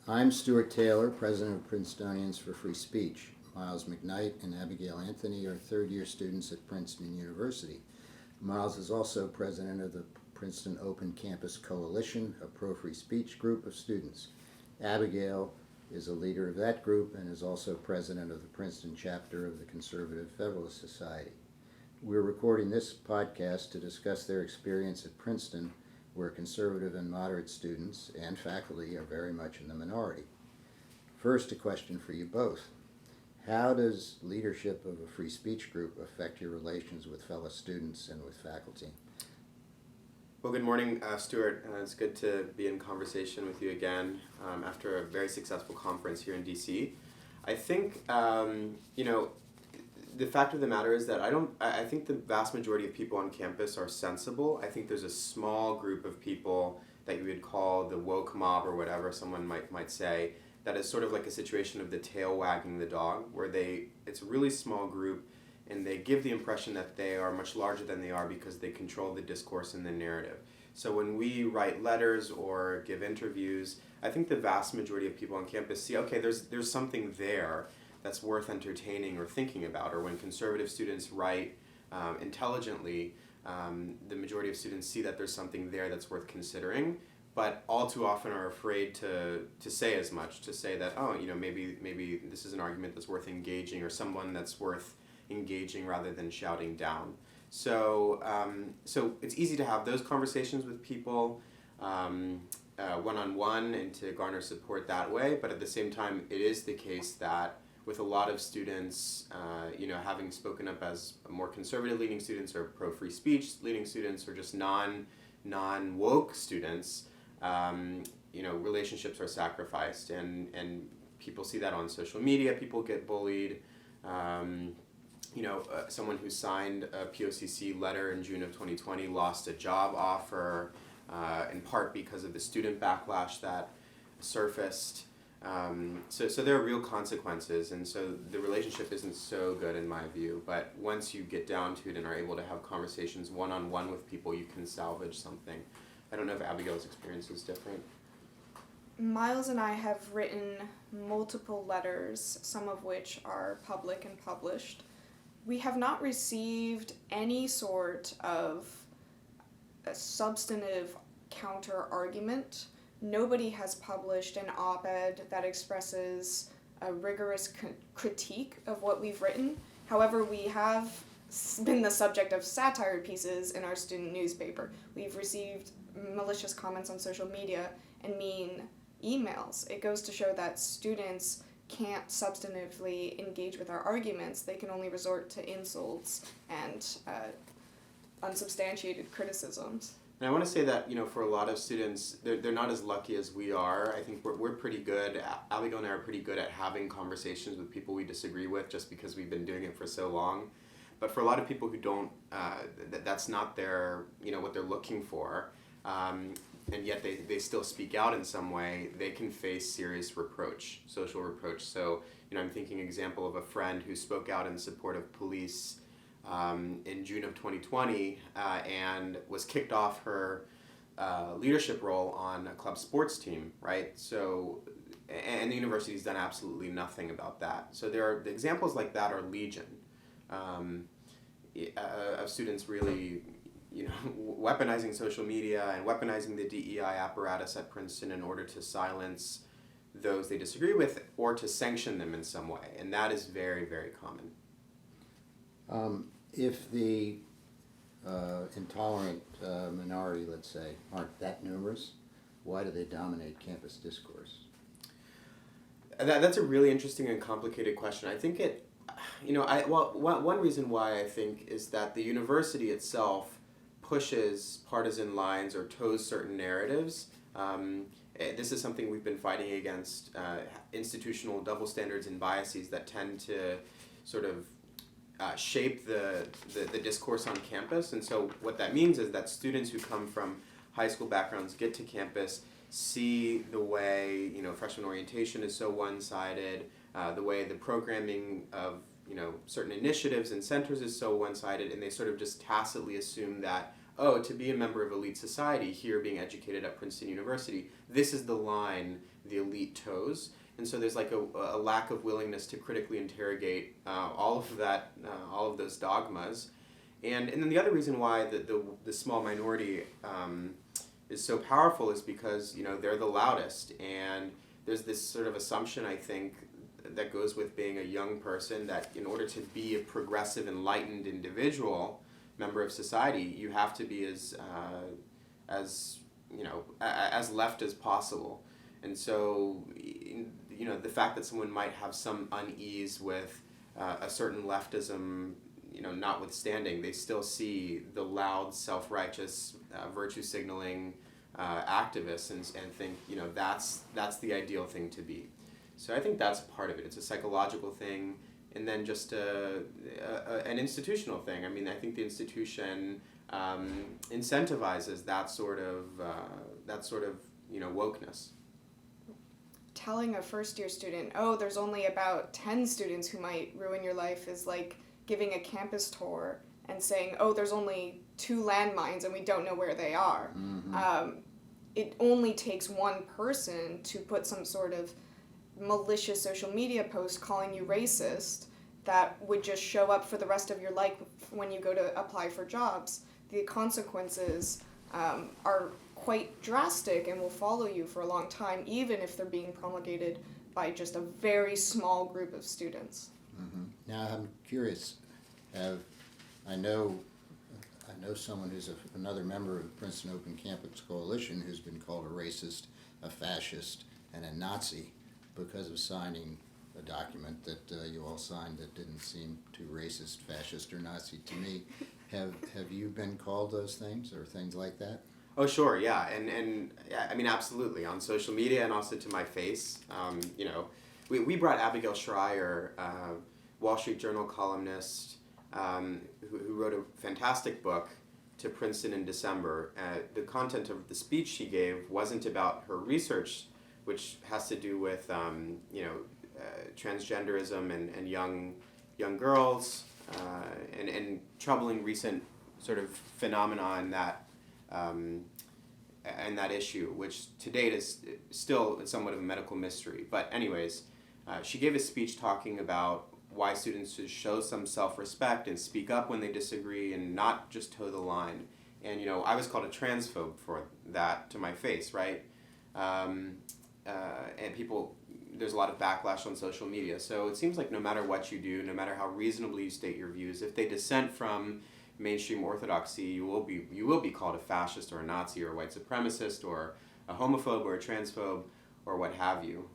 I'm Stuart Taylor, President of Princetonians for Free Speech. Myles McKnight and Abigail Anthony are third-year students at Princeton University. Myles is also president of the Princeton Open Campus Coalition, a pro-free speech group of students. Abigail is a leader of that group and is also president of the Princeton chapter of the conservative Federalist Society. We're recording this podcast to discuss their experience at Princeton, where conservative and moderate students and faculty are very much in the minority. First, a question for you both. How does leadership of a free speech group affect your relations with fellow students and with faculty? Well, good morning, Stuart. It's good to be in conversation with you again after a very successful conference here in DC. I think, the fact of the matter is that I think the vast majority of people on campus are sensible. I think there's a small group of people that you would call the woke mob or whatever someone might say, that is sort of like a situation of the tail wagging the dog, where it's a really small group and they give the impression that they are much larger than they are because they control the discourse and the narrative. So when we write letters or give interviews, I think the vast majority of people on campus see, okay, there's something there that's worth entertaining or thinking about. Or when conservative students write intelligently, the majority of students see that there's something there that's worth considering, but all too often are afraid to say as much, to say that, maybe this is an argument that's worth engaging, or someone that's worth engaging rather than shouting down. So it's easy to have those conversations with people one-on-one and to garner support that way, but at the same time, it is the case that with a lot of students, having spoken up as more conservative leaning students or pro-free speech leaning students or just non-woke students, relationships are sacrificed, and people see that on social media. People get bullied. Someone who signed a POCC letter in June of 2020 lost a job offer, in part because of the student backlash that surfaced. So there are real consequences, and so the relationship isn't so good in my view, but once you get down to it and are able to have conversations one-on-one with people, you can salvage something. I don't know if Abigail's experience is different. Myles and I have written multiple letters, some of which are public and published. We have not received any sort of a substantive counter-argument. Nobody has published an op-ed that expresses a rigorous critique of what we've written. However, we have been the subject of satire pieces in our student newspaper. We've received malicious comments on social media and mean emails. It goes to show that students can't substantively engage with our arguments. They can only resort to insults and unsubstantiated criticisms. And I want to say that, for a lot of students, they're not as lucky as we are. I think we're pretty good, Abigail and I are pretty good at having conversations with people we disagree with just because we've been doing it for so long. But for a lot of people who don't, that's not their, what they're looking for, and yet they still speak out in some way, they can face serious reproach, social reproach. So, I'm thinking example of a friend who spoke out in support of police in June of 2020 and was kicked off her leadership role on a club sports team, right? So, and the university's done absolutely nothing about that. So the examples like that are legion of students really, weaponizing social media and weaponizing the DEI apparatus at Princeton in order to silence those they disagree with or to sanction them in some way. And that is very, very common. If the intolerant minority, let's say, aren't that numerous, why do they dominate campus discourse? That's a really interesting and complicated question. I think one reason why I think is that the university itself pushes partisan lines or toes certain narratives. This is something we've been fighting against, institutional double standards and biases that tend to sort of shape the discourse on campus. And so what that means is that students who come from high school backgrounds get to campus, see the way freshman orientation is so one-sided, the way the programming of certain initiatives and centers is so one-sided, and they sort of just tacitly assume that oh, to be a member of elite society here being educated at Princeton University, this is the line the elite toes. And so there's like a lack of willingness to critically interrogate all of that, all of those dogmas. And then the other reason why the small minority is so powerful is because, they're the loudest. And there's this sort of assumption, I think, that goes with being a young person, that in order to be a progressive, enlightened individual, member of society, you have to be as left as possible. And so, the fact that someone might have some unease with a certain leftism, notwithstanding, they still see the loud, self-righteous, virtue signaling activists and think, that's the ideal thing to be. So I think that's part of it. It's a psychological thing, and then just an institutional thing. I mean, I think the institution incentivizes that sort of wokeness. Telling a first-year student, oh, there's only about 10 students who might ruin your life, is like giving a campus tour and saying, oh, there's only 2 landmines and we don't know where they are. Mm-hmm. It only takes one person to put some sort of malicious social media post calling you racist that would just show up for the rest of your life when you go to apply for jobs. The consequences are quite drastic and will follow you for a long time, even if they're being promulgated by just a very small group of students. Mm-hmm. Now I'm curious, I know someone who's another member of the Princeton Open Campus Coalition who's been called a racist, a fascist, and a Nazi because of signing a document that you all signed that didn't seem too racist, fascist, or Nazi to me. Have you been called those things or things like that? Oh, sure, yeah, and I mean, absolutely, on social media and also to my face. We brought Abigail Schreier, Wall Street Journal columnist, who wrote a fantastic book, to Princeton in December. The content of the speech she gave wasn't about her research, which has to do with transgenderism and young girls, and troubling recent sort of phenomena in that and that issue, which to date is still somewhat of a medical mystery. But anyways, she gave a speech talking about why students should show some self-respect and speak up when they disagree and not just toe the line. And I was called a transphobe for that to my face, right? And there's a lot of backlash on social media. So it seems like no matter what you do, no matter how reasonably you state your views, if they dissent from mainstream orthodoxy, you will be called a fascist or a Nazi or a white supremacist or a homophobe or a transphobe or what have you.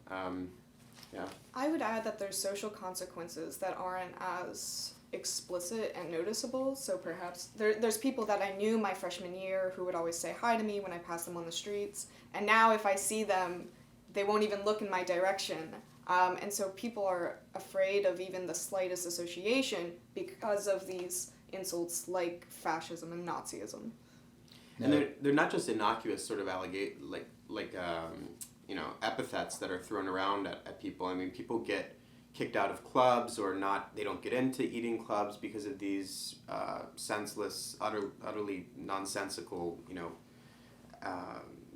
Yeah. I would add that there's social consequences that aren't as explicit and noticeable. So perhaps there's people that I knew my freshman year who would always say hi to me when I passed them on the streets. And now if I see them, they won't even look in my direction. And so people are afraid of even the slightest association because of these insults like fascism and Nazism. And they're not just innocuous sort of epithets that are thrown around at people. I mean, people get kicked out of clubs or not. They don't get into eating clubs because of these senseless, utterly nonsensical,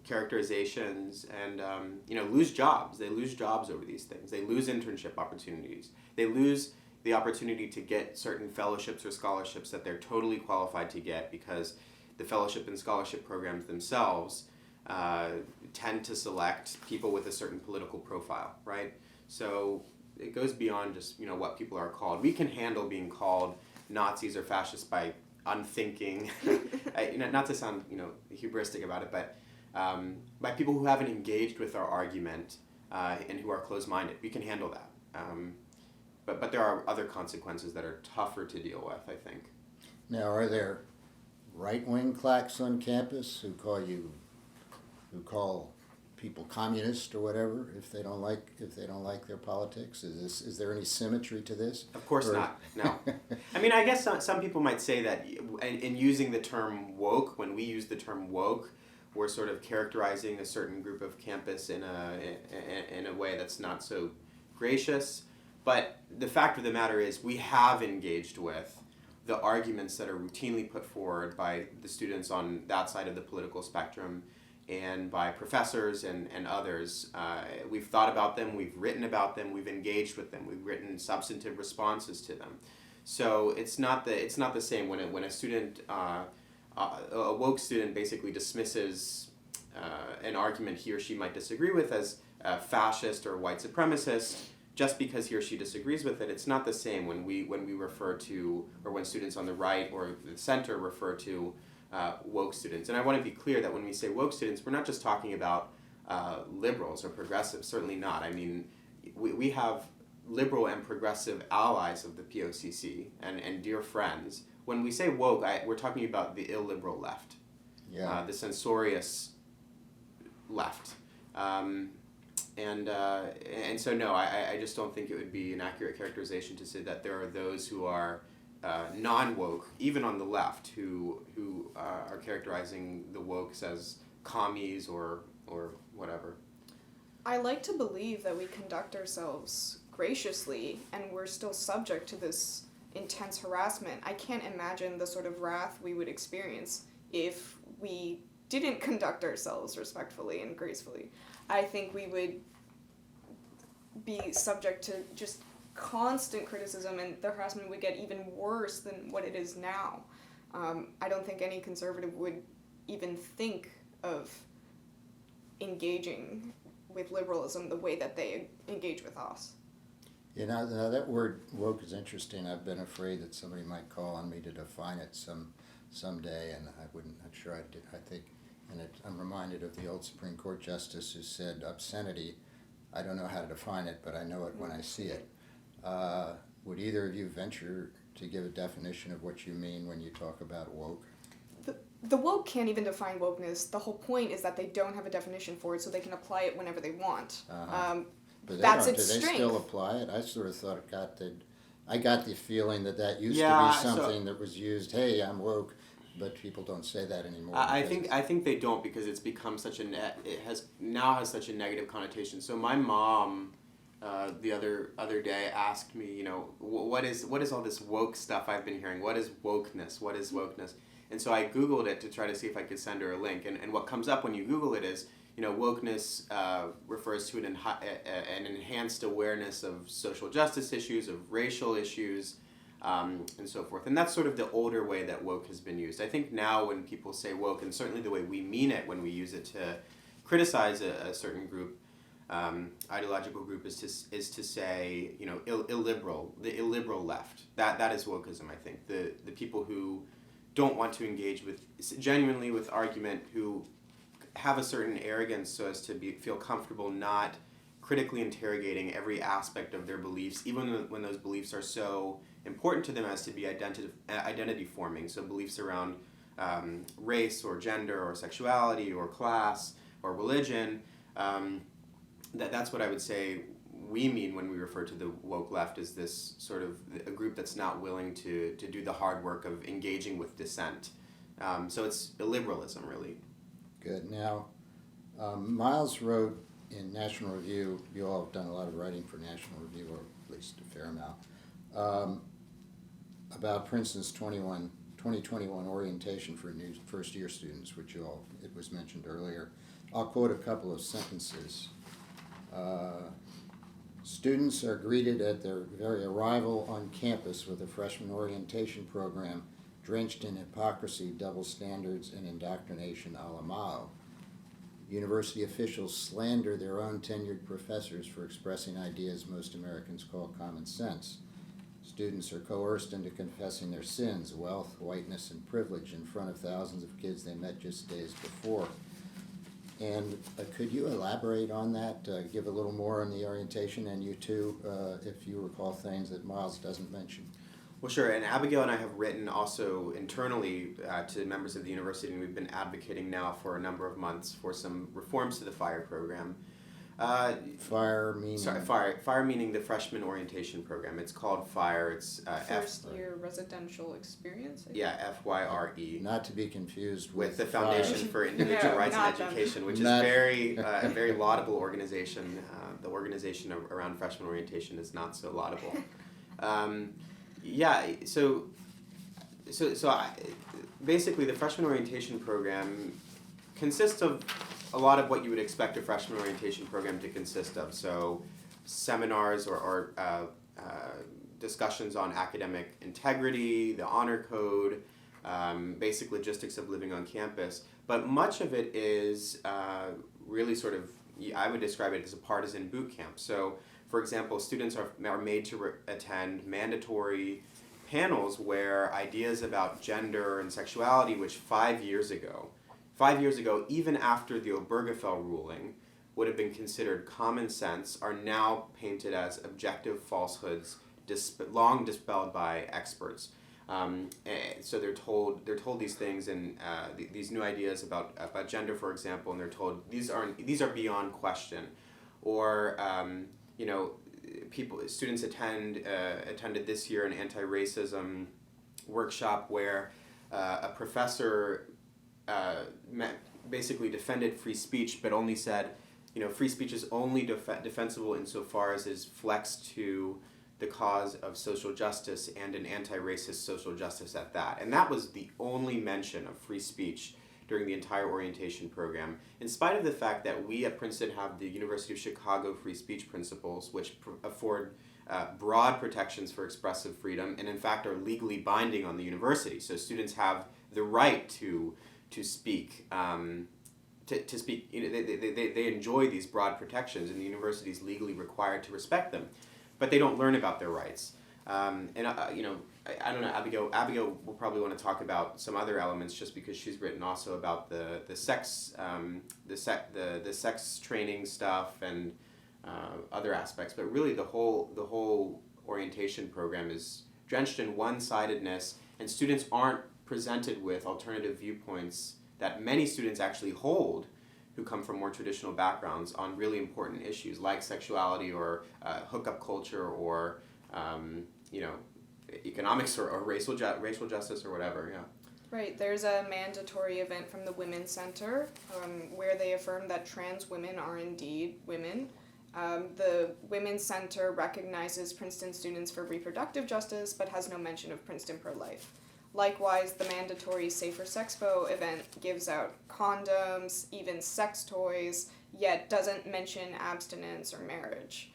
characterizations, and lose jobs. They lose jobs over these things. They lose internship opportunities. They lose the opportunity to get certain fellowships or scholarships that they're totally qualified to get because the fellowship and scholarship programs themselves tend to select people with a certain political profile, right? So it goes beyond just what people are called. We can handle being called Nazis or fascists by unthinking, not to sound hubristic about it, but by people who haven't engaged with our argument and who are closed-minded. We can handle that. But there are other consequences that are tougher to deal with, I think. Now, are there right-wing claques on campus who call people communist or whatever if they don't like their politics? Is there any symmetry to this? Of course not. No. I mean, I guess some people might say that in using the term woke, when we use the term woke, we're sort of characterizing a certain group of campus in a way that's not so gracious. But the fact of the matter is we have engaged with the arguments that are routinely put forward by the students on that side of the political spectrum and by professors and others. We've thought about them, we've written about them, we've engaged with them, we've written substantive responses to them. So it's not the same when a student, a woke student basically dismisses an argument he or she might disagree with as fascist or white supremacist just because he or she disagrees with it. It's not the same when we refer to, or when students on the right or the center refer to woke students. And I want to be clear that when we say woke students, we're not just talking about liberals or progressives, certainly not. I mean, we have liberal and progressive allies of the POCC and dear friends. When we say woke, we're talking about the illiberal left, the censorious left. And so no, I just don't think it would be an accurate characterization to say that there are those who are non-woke, even on the left, who are characterizing the wokes as commies or whatever. I like to believe that we conduct ourselves graciously and we're still subject to this intense harassment. I can't imagine the sort of wrath we would experience if we didn't conduct ourselves respectfully and gracefully. I think we would be subject to just constant criticism, and the harassment would get even worse than what it is now. I don't think any conservative would even think of engaging with liberalism the way that they engage with us. You know, now that word woke is interesting. I've been afraid that somebody might call on me to define it someday, and not sure I did. I think, and I'm reminded of the old Supreme Court justice who said, obscenity, I don't know how to define it, but I know it when I see it. Would either of you venture to give a definition of what you mean when you talk about woke? The woke can't even define wokeness. The whole point is that they don't have a definition for it, so they can apply it whenever they want. But that's do its they strength. still apply it? I sort of thought I got the feeling that used to Yeah, be something that was used, hey, I'm woke, but people don't say that anymore. I think they don't, because it's become such it has such a negative connotation. So my mom the other day asked me, what is all this woke stuff I've been hearing? What is wokeness? What is wokeness? And so I Googled it to try to see if I could send her a link. And what comes up when you Google it is, wokeness refers to an enhanced awareness of social justice issues, of racial issues, and so forth. And that's sort of the older way that woke has been used. I think now when people say woke, and certainly the way we mean it when we use it to criticize a certain group, ideological group, is to say, illiberal, the illiberal left. That is wokeism, I think. The people who don't want to engage genuinely with argument, who have a certain arrogance so as to feel comfortable not critically interrogating every aspect of their beliefs, even when those beliefs are so important to them as to be identity forming. So beliefs around race or gender or sexuality or class or religion. That's what I would say we mean when we refer to the woke left, is this sort of a group that's not willing to do the hard work of engaging with dissent. So it's illiberalism, really. Good. Now, Myles wrote in National Review, you all have done a lot of writing for National Review, or at least a fair amount, about Princeton's 2021 orientation for new first-year students, it was mentioned earlier. I'll quote a couple of sentences. Students are greeted at their very arrival on campus with a freshman orientation program drenched in hypocrisy, double standards, and indoctrination a la Mao. University officials slander their own tenured professors for expressing ideas most Americans call common sense. Students are coerced into confessing their sins, wealth, whiteness, and privilege in front of thousands of kids they met just days before. And could you elaborate on that, give a little more on the orientation, and you too, if you recall things that Myles doesn't mention? Well, sure, and Abigail and I have written also internally to members of the university, and we've been advocating now for a number of months for some reforms to the FIRE program. FIRE meaning? Sorry, FIRE meaning the freshman orientation program. It's called FIRE. It's First Year Residential Experience? Yeah, FYRE. Not to be confused with the Foundation for Individual Rights and Education, which is a very laudable organization. The organization around freshman orientation is not so laudable. So basically, the freshman orientation program consists of a lot of what you would expect a freshman orientation program to consist of. So, seminars or discussions on academic integrity, the honor code, basic logistics of living on campus. But much of it is really sort of, I would describe it as a partisan boot camp. So, for example, students are made to attend mandatory panels where ideas about gender and sexuality, which 5 years ago, even after the Obergefell ruling, would have been considered common sense, are now painted as objective falsehoods long dispelled by experts. So they're told these things, and these new ideas about gender, for example, and they're told these are beyond question, or students attended this year an anti-racism workshop where a professor basically defended free speech, but only said, free speech is only defensible insofar as it is flexed to the cause of social justice and an anti-racist social justice at that. And that was the only mention of free speech during the entire orientation program, in spite of the fact that we at Princeton have the University of Chicago free speech principles, which afford broad protections for expressive freedom, and in fact are legally binding on the university. So students have the right to speak. To speak, they enjoy these broad protections, and the university is legally required to respect them, but they don't learn about their rights. I don't know. Abigail will probably want to talk about some other elements, just because she's written also about the sex training stuff and other aspects. But really, the whole orientation program is drenched in one-sidedness, and students aren't presented with alternative viewpoints that many students actually hold, who come from more traditional backgrounds, on really important issues like sexuality or hookup culture or economics or racial justice or whatever. Yeah. Right. There's a mandatory event from the Women's Center where they affirm that trans women are indeed women. The Women's Center recognizes Princeton students for reproductive justice, but has no mention of Princeton pro-life. Likewise, the mandatory Safer Sexpo event gives out condoms, even sex toys, yet doesn't mention abstinence or marriage.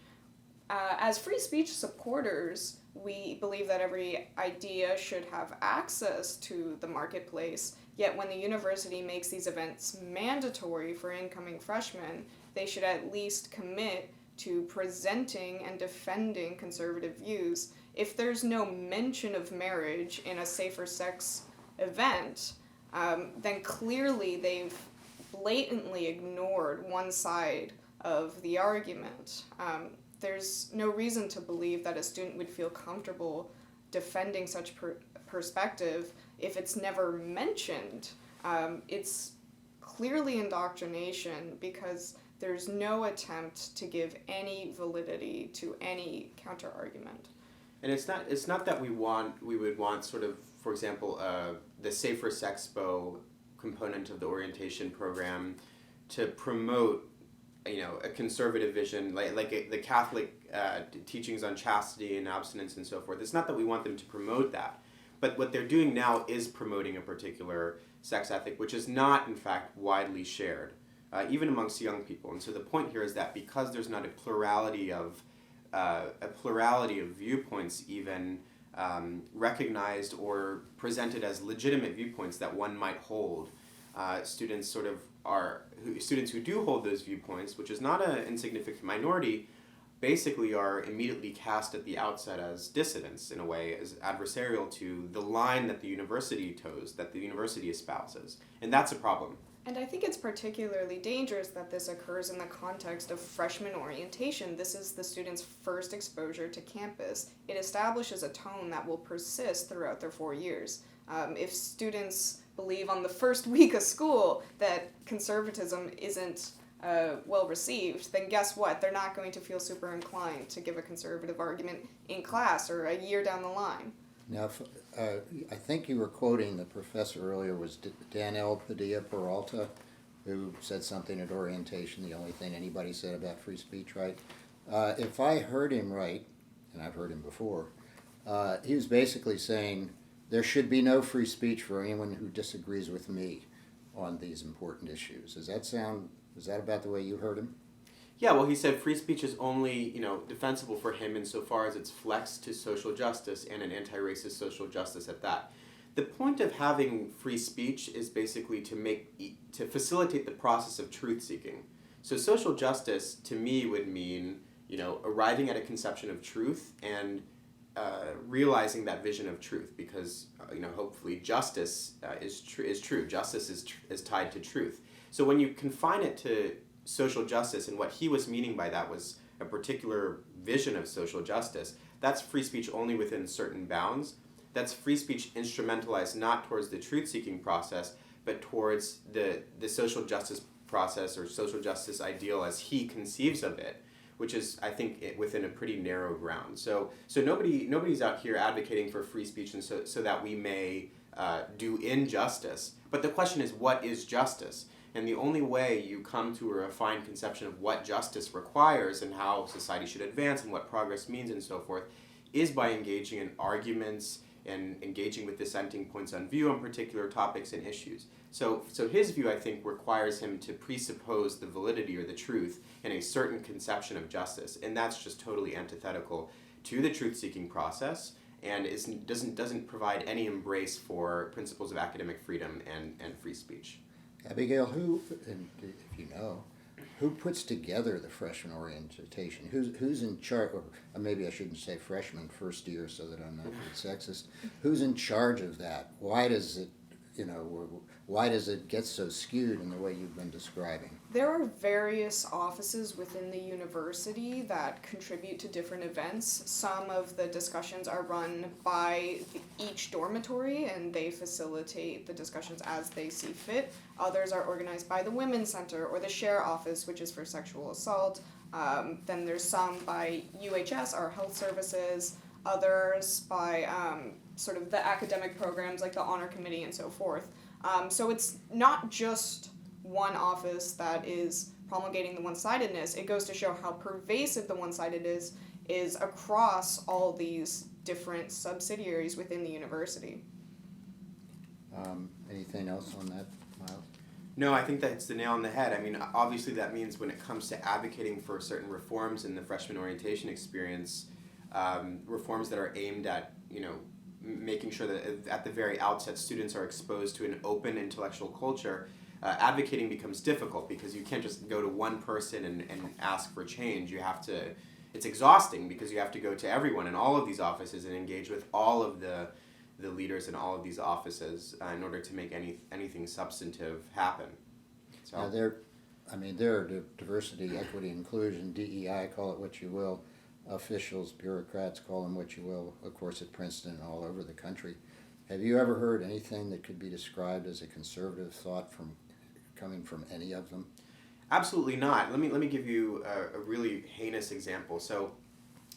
As free speech supporters, we believe that every idea should have access to the marketplace, yet when the university makes these events mandatory for incoming freshmen, they should at least commit to presenting and defending conservative views. If there's no mention of marriage in a safer sex event, then clearly they've blatantly ignored one side of the argument. There's no reason to believe that a student would feel comfortable defending such perspective if it's never mentioned. It's clearly indoctrination, because there's no attempt to give any validity to any counter-argument. And it's not that we would want sort of, for example, the Safer Sexpo component of the orientation program to promote, a conservative vision, like the Catholic teachings on chastity and abstinence and so forth. It's not that we want them to promote that, but what they're doing now is promoting a particular sex ethic, which is not, in fact, widely shared, even amongst young people. And so the point here is that because there's not a plurality of viewpoints even recognized or presented as legitimate viewpoints that one might hold, students who do hold those viewpoints, which is not an insignificant minority, basically are immediately cast at the outset as dissidents, in a way, as adversarial to the line that the university toes, that the university espouses. And that's a problem. And I think it's particularly dangerous that this occurs in the context of freshman orientation. This is the students' first exposure to campus. It establishes a tone that will persist throughout their 4 years. If students believe on the first week of school that conservatism isn't well received, then guess what? They're not going to feel super inclined to give a conservative argument in class or a year down the line. Now, I think you were quoting the professor earlier, was Danielle Padilla-Peralta, who said something at orientation, the only thing anybody said about free speech, right? If I heard him right, and I've heard him before, he was basically saying there should be no free speech for anyone who disagrees with me on these important issues. Is that about the way you heard him? Yeah, well, he said free speech is only, defensible for him insofar as it's flexed to social justice and an anti-racist social justice at that. The point of having free speech is basically to facilitate the process of truth-seeking. So social justice, to me, would mean, arriving at a conception of truth and realizing that vision of truth, because, hopefully justice is true. Justice is tied to truth. So when you confine it to social justice, and what he was meaning by that was a particular vision of social justice, that's free speech only within certain bounds. That's free speech instrumentalized not towards the truth-seeking process, but towards the social justice process or social justice ideal as he conceives of it, which is, I think, within a pretty narrow ground. So nobody's out here advocating for free speech and so that we may do injustice. But the question is, what is justice? And the only way you come to a refined conception of what justice requires and how society should advance and what progress means and so forth is by engaging in arguments and engaging with dissenting points on view on particular topics and issues. So his view, I think, requires him to presuppose the validity or the truth in a certain conception of justice, and that's just totally antithetical to the truth-seeking process and doesn't provide any embrace for principles of academic freedom and free speech. Abigail, if you know, who puts together the freshman orientation? Who's in charge, or maybe I shouldn't say freshman, first year, so that I'm not being sexist. Who's in charge of that? Why does it get so skewed in the way you've been describing? There are various offices within the university that contribute to different events. Some of the discussions are run by each dormitory, and they facilitate the discussions as they see fit. Others are organized by the Women's Center or the Share Office, which is for sexual assault. Then there's some by UHS, our health services, others by sort of the academic programs like the Honor Committee and so forth. So it's not just one office that is promulgating the one-sidedness. It goes to show how pervasive the one-sidedness is across all these different subsidiaries within the university. Anything else on that, Myles? No, I think that's the nail on the head. I mean, obviously that means when it comes to advocating for certain reforms in the freshman orientation experience, reforms that are aimed at, making sure that at the very outset students are exposed to an open intellectual culture, advocating becomes difficult because you can't just go to one person and ask for change. It's exhausting because you have to go to everyone in all of these offices and engage with all of the leaders in all of these offices in order to make anything substantive happen. So Now there are diversity, equity, inclusion, DEI, call it what you will, officials, bureaucrats, call them what you will, of course at Princeton and all over the country. Have you ever heard anything that could be described as a conservative thought coming from any of them? absolutely not. Let me give you a really heinous example. So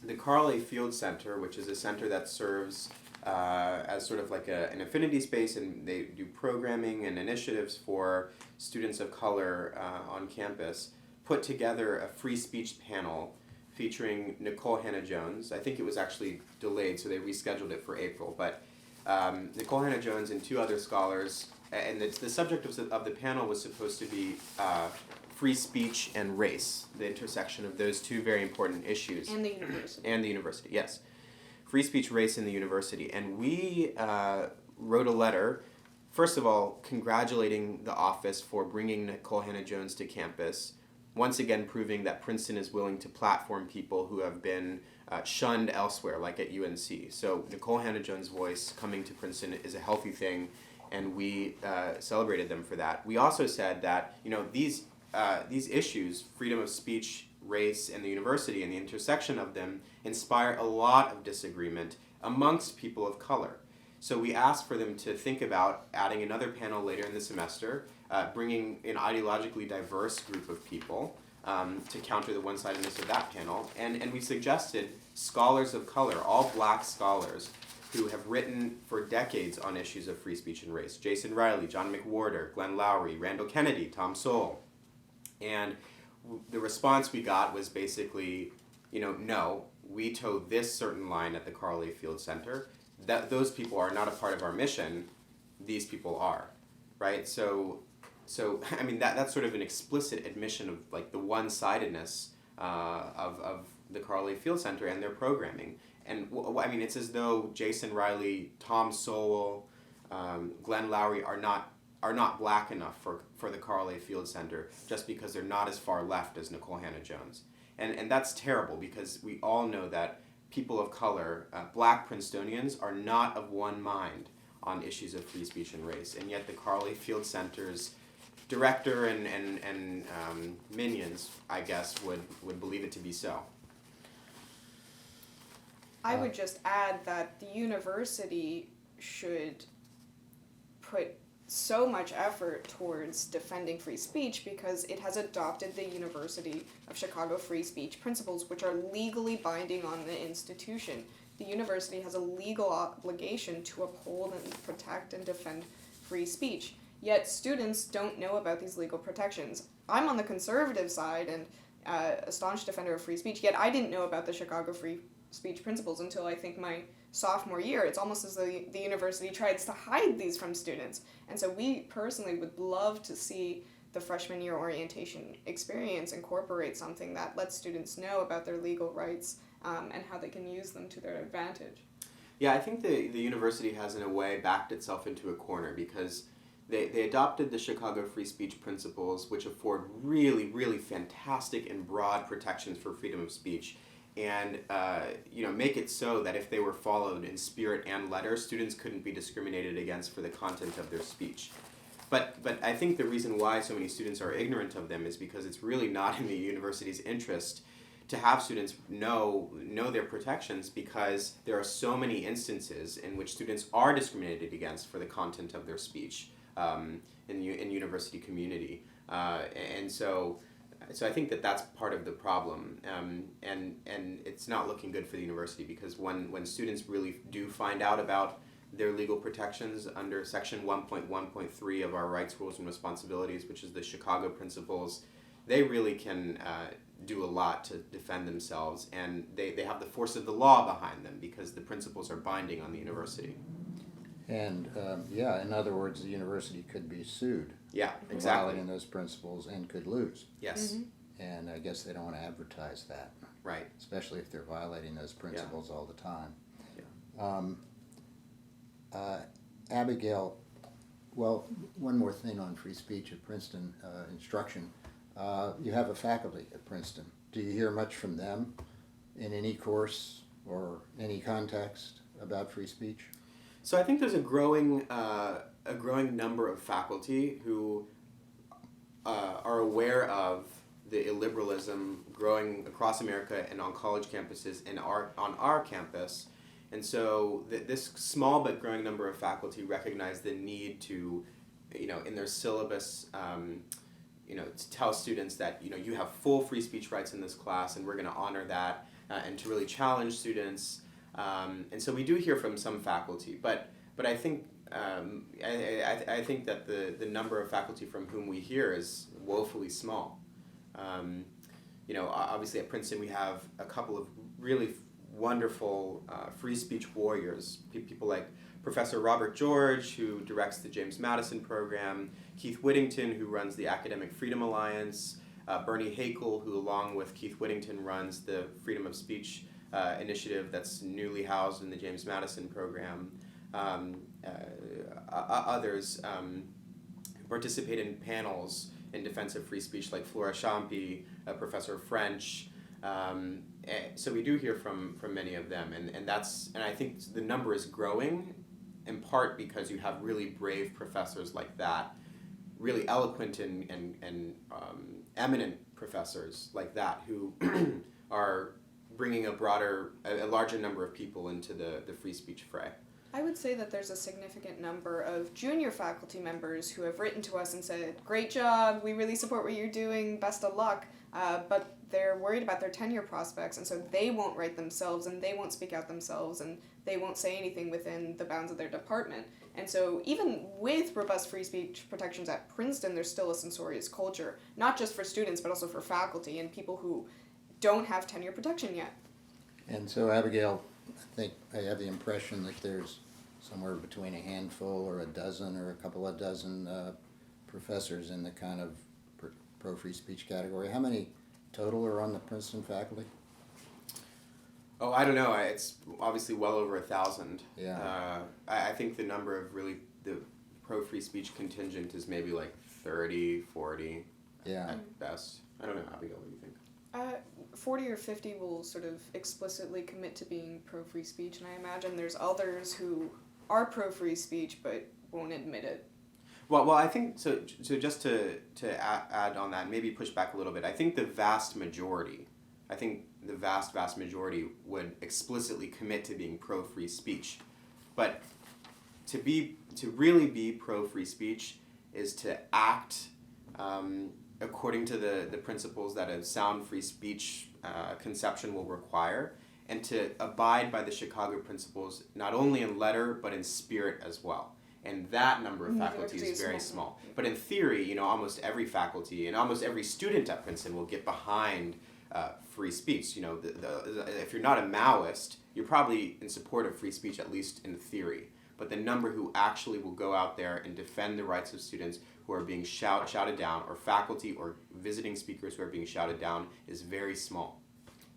the Carl A. Field Center, which is a center that serves as sort of like an affinity space, and they do programming and initiatives for students of color on campus, put together a free speech panel featuring Nicole Hannah-Jones. I think it was actually delayed, so they rescheduled it for April. But Nicole Hannah-Jones and two other scholars, and the subject of the panel was supposed to be free speech and race, the intersection of those two very important issues. And the university. And the university, yes. Free speech, race, and the university. And we wrote a letter, first of all, congratulating the office for bringing Nicole Hannah-Jones to campus, once again proving that Princeton is willing to platform people who have been shunned elsewhere, like at UNC. So Nicole Hannah-Jones' voice coming to Princeton is a healthy thing, and we celebrated them for that. We also said that these issues, freedom of speech, race, and the university, and the intersection of them, inspire a lot of disagreement amongst people of color. So we asked for them to think about adding another panel later in the semester, bringing an ideologically diverse group of people to counter the one-sidedness of that panel. And we suggested scholars of color, all black scholars, who have written for decades on issues of free speech and race. Jason Riley, John McWhorter, Glenn Lowry, Randall Kennedy, Tom Sowell. And the response we got was basically, no, we toe this certain line at the Carl A. Field Center. that those people are not a part of our mission, these people are, right? So I mean that's sort of an explicit admission of like the one-sidedness of the Carl A. Field Center and their programming. And I mean, it's as though Jason Riley, Tom Sowell, Glenn Lowry are not black enough for the Carl A. Field Center just because they're not as far left as Nicole Hannah-Jones. And that's terrible because we all know that people of color, black Princetonians, are not of one mind on issues of free speech and race. And yet the Carl A. Field Center's director and minions, I guess, would believe it to be so. I would just add that the university should put so much effort towards defending free speech because it has adopted the University of Chicago free speech principles, which are legally binding on the institution. The university has a legal obligation to uphold and protect and defend free speech. Yet students don't know about these legal protections. I'm on the conservative side and a staunch defender of free speech, yet I didn't know about the Chicago free speech principles until I think my sophomore year. It's almost as though the university tries to hide these from students. And so we personally would love to see the freshman year orientation experience incorporate something that lets students know about their legal rights and how they can use them to their advantage. Yeah, I think the university has in a way backed itself into a corner because they adopted the Chicago free speech principles, which afford really, really fantastic and broad protections for freedom of speech. And make it so that if they were followed in spirit and letter, students couldn't be discriminated against for the content of their speech. But I think the reason why so many students are ignorant of them is because it's really not in the university's interest to have students know their protections, because there are so many instances in which students are discriminated against for the content of their speech in university community, and so I think that's part of the problem, and it's not looking good for the university because when students really do find out about their legal protections under Section 1.1.3 of our Rights, Rules, and Responsibilities, which is the Chicago Principles, they really can do a lot to defend themselves, and they have the force of the law behind them because the principles are binding on the university. And in other words, the university could be sued. Yeah, for exactly. violating those principles and could lose. Yes. Mm-hmm. And I guess they don't want to advertise that. Right. Especially if they're violating those principles all the time. Yeah. Abigail, well, one more thing on free speech at Princeton instruction. You have a faculty at Princeton. Do you hear much from them in any course or any context about free speech? So I think there's a growing number of faculty who are aware of the illiberalism growing across America and on college campuses and on our campus. And so this small but growing number of faculty recognize the need to, in their syllabus, to tell students that, you have full free speech rights in this class and we're going to honor that, and to really challenge students. And so we do hear from some faculty, but I think I think that the number of faculty from whom we hear is woefully small. Obviously at Princeton we have a couple of really wonderful free speech warriors, people like Professor Robert George, who directs the James Madison program, Keith Whittington, who runs the Academic Freedom Alliance, Bernie Hakel, who along with Keith Whittington runs the Freedom of Speech initiative that's newly housed in the James Madison program. Others who participate in panels in defense of free speech, like Flora Champi, Professor French. So we do hear from many of them, and I think the number is growing, in part because you have really brave professors like that, really eloquent and eminent professors like that who are bringing a larger number of people into the free speech fray. I would say that there's a significant number of junior faculty members who have written to us and said, great job, we really support what you're doing, best of luck, but they're worried about their tenure prospects, and so they won't write themselves, and they won't speak out themselves, and they won't say anything within the bounds of their department. And so even with robust free speech protections at Princeton, there's still a censorious culture, not just for students, but also for faculty and people who don't have tenure protection yet. And so, Abigail, I think I have the impression that there's somewhere between a handful or a dozen or a couple of dozen professors in the kind of pro-free speech category. How many total are on the Princeton faculty? Oh, I don't know. It's obviously well over 1,000. Yeah. I think the number of really the pro-free speech contingent is maybe like 30, 40 Yeah. at best. I don't know, Abigail, what do you think? 40 or 50 will sort of explicitly commit to being pro-free speech, and I imagine there's others who are pro-free speech but won't admit it. Well, I think so. So just to add on that, maybe push back a little bit. I think the vast majority would explicitly commit to being pro-free speech, but to really be pro-free speech is to act according to the principles that a sound free speech conception will require, and to abide by the Chicago principles not only in letter but in spirit as well. And that number of faculty is very small. But in theory, almost every faculty and almost every student at Princeton will get behind free speech. If you're not a Maoist, you're probably in support of free speech, at least in theory. But the number who actually will go out there and defend the rights of students who are being shouted down, or faculty or visiting speakers who are being shouted down, is very small.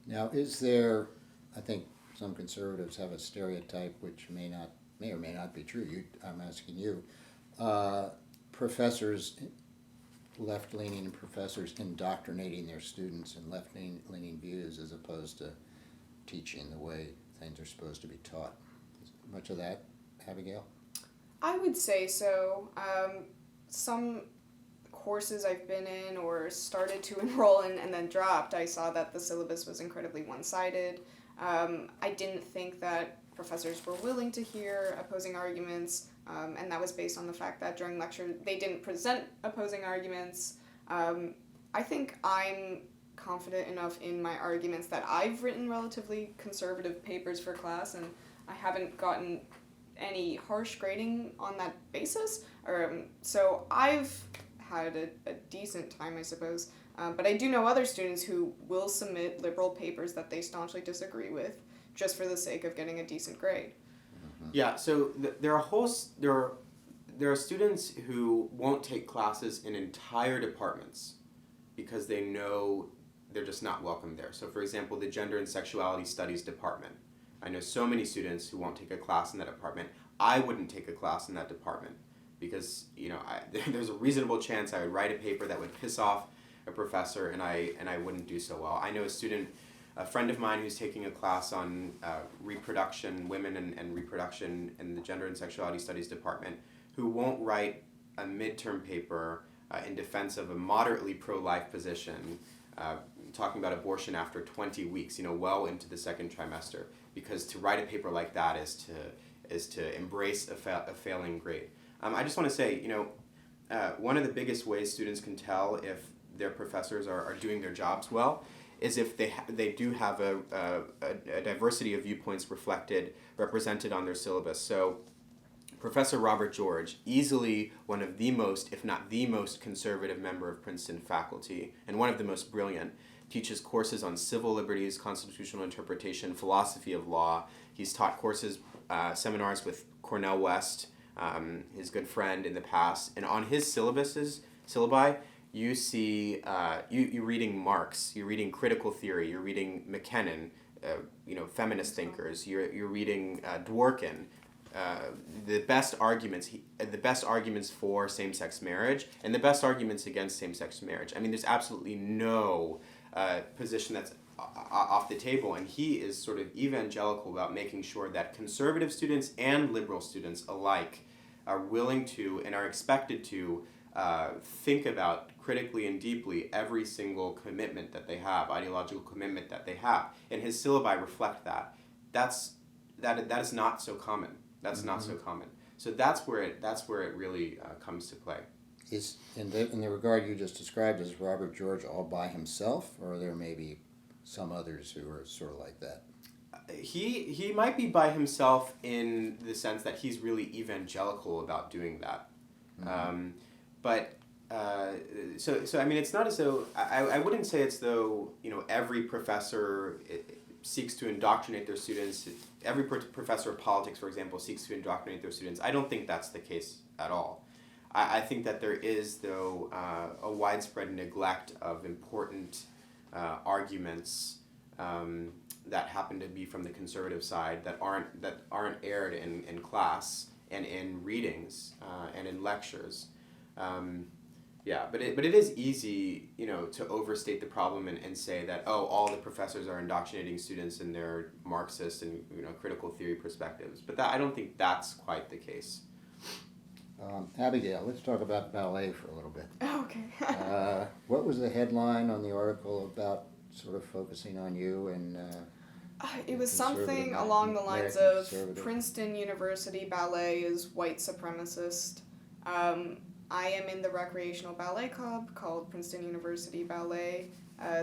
Now, is there, I think some conservatives have a stereotype which may or may not be true. I'm asking you. Professors, left-leaning professors indoctrinating their students in left-leaning views as opposed to teaching the way things are supposed to be taught. Much of that, Abigail? I would say so. Some courses I've been in or started to enroll in and then dropped, I saw that the syllabus was incredibly one-sided. I didn't think that professors were willing to hear opposing arguments, and that was based on the fact that during lecture they didn't present opposing arguments. I think I'm confident enough in my arguments that I've written relatively conservative papers for class, and I haven't gotten any harsh grading on that basis. So I've had a decent time, I suppose. But I do know other students who will submit liberal papers that they staunchly disagree with, just for the sake of getting a decent grade. Yeah, so there are students who won't take classes in entire departments because they know they're just not welcome there. So for example, the Gender and Sexuality Studies department. I know so many students who won't take a class in that department. I wouldn't take a class in that department because there's a reasonable chance I would write a paper that would piss off a professor, and I wouldn't do so well. I know a friend of mine who's taking a class on reproduction, women and reproduction in the Gender and Sexuality Studies department, who won't write a midterm paper in defense of a moderately pro-life position, talking about abortion after 20 weeks, well into the second trimester, because to write a paper like that is to embrace a failing grade. I just want to say, one of the biggest ways students can tell if their professors are doing their jobs well is if they do have a diversity of viewpoints represented on their syllabus. So Professor Robert George, easily one of the most, if not the most conservative member of Princeton faculty, and one of the most brilliant, teaches courses on civil liberties, constitutional interpretation, philosophy of law. He's taught seminars with Cornel West, his good friend in the past, and on his syllabi, you see you reading Marx, you're reading critical theory, you're reading McKinnon, feminist thinkers, you're reading Dworkin, the best arguments for same-sex marriage and the best arguments against same-sex marriage. I mean, there's absolutely no position that's off the table, and he is sort of evangelical about making sure that conservative students and liberal students alike are willing to and are expected to think about critically and deeply every single commitment that they have, ideological commitment that they have, and his syllabi reflect that. That is not so common. That's not so common. So that's where it really comes to play. Is in the regard you just described, is Robert George all by himself, or are there maybe some others who are sort of like that? He might be by himself in the sense that he's really evangelical about doing that. So I mean, it's not as though I wouldn't say it's though every professor seeks to indoctrinate their students. Every professor of politics, for example, seeks to indoctrinate their students. I don't think that's the case at all. I think that there is, though, a widespread neglect of important arguments that happen to be from the conservative side that aren't aired in class and in readings and in lectures. But it is easy, to overstate the problem and say that, all the professors are indoctrinating students in their Marxist and critical theory perspectives. But I don't think that's quite the case. Abigail, let's talk about ballet for a little bit. Okay. What was the headline on the article about sort of focusing on you and it was something conservative, along the lines American of conservative? Princeton University ballet is white supremacist. I am in the recreational ballet club called Princeton University Ballet.